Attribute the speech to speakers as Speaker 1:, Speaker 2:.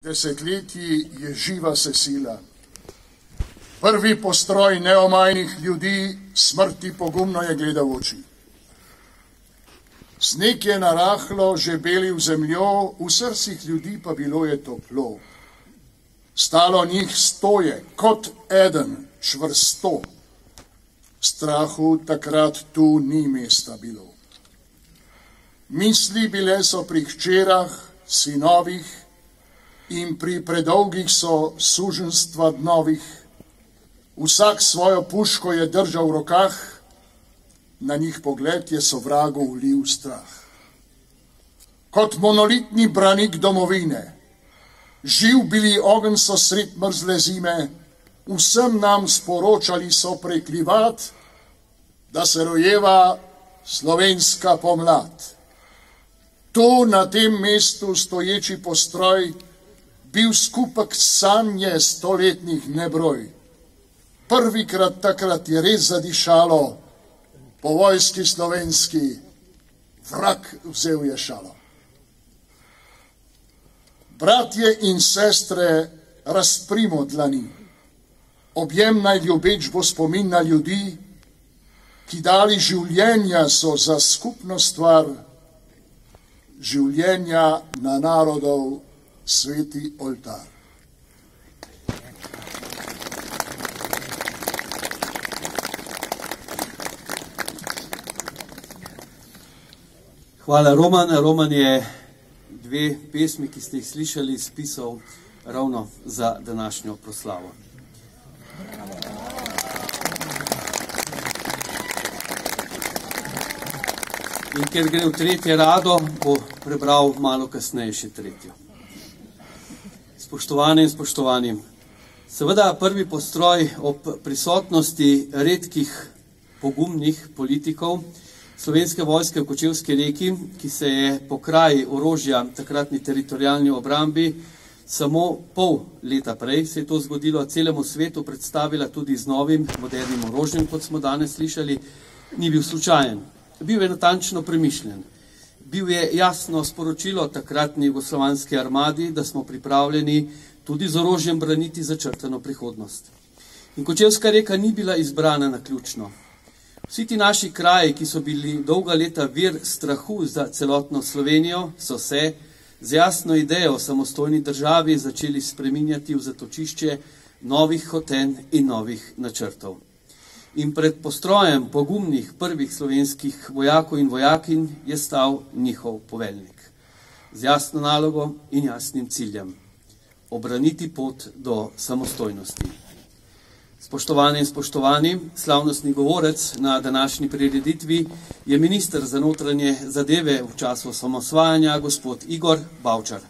Speaker 1: Desetletji je živa se sila. Prvi postroj neomajnih ljudi smrti pogumno je gledal v oči. Sneg je narahlo že belil zemljo, v srcih ljudi pa bilo je toplo. Stalo njih stoje, kot eden, čvrsto. Strahu takrat tu ni mesta bilo. Misli bile so pri hčerah, sinovih, in pri predolgih so suženstva dnovih. Vsak svojo puško je držal v rokah, na njih pogled je sovragu vlil strah. Kot monolitni branik domovine, živ bili ogenj so sred mrzle zime, vsem nam sporočali so preklivat, da se rojeva slovenska pomlad. Tu na tem mestu stoječi postroj bil skupek sanje stoletnih nebroj. Prvikrat takrat je res zadišalo, po vojski slovenski vrag vzel je šalo. Bratje in sestre, razprimo dlani, objem naj ljubeč bo spomin na ljudi, ki dali življenja so za skupno stvar, življenja na narodov sveti oltar.
Speaker 2: Hvala, Roman. Roman je dve pesmi, ki ste jih slišali, spisal ravno za današnjo proslavo. In ker gre v tretje rado, bo prebral malo kasneje še tretjo. Spoštovane in spoštovani, seveda prvi postroj ob prisotnosti redkih pogumnih politikov Slovenske vojske v Kočevski Reki, ki se je po kraji orožja takratni teritorialni obrambi samo pol leta prej, se je to zgodilo, celemu svetu predstavila tudi z novim modernim orožjem, kot smo danes slišali, ni bil slučajen. Bil je natančno premišljen. Bil je jasno sporočilo takratni jugoslovanski armadi, da smo pripravljeni tudi z orožjem braniti začrtano prihodnost. In Kočevska Reka ni bila izbrana naključno. Vsi ti naši kraji, ki so bili dolga leta vir strahu za celotno Slovenijo, so se z jasno idejo o samostojni državi začeli spreminjati v zatočišče novih hotenj in novih načrtov. In pred postrojem pogumnih prvih slovenskih vojakov in vojakinj je stal njihov poveljnik. Z jasno nalogo in jasnim ciljem. Obraniti pot do samostojnosti. Spoštovane in spoštovani, slavnostni govorec na današnji prireditvi je minister za notranje zadeve v času osamosvajanja, gospod Igor Bavčar.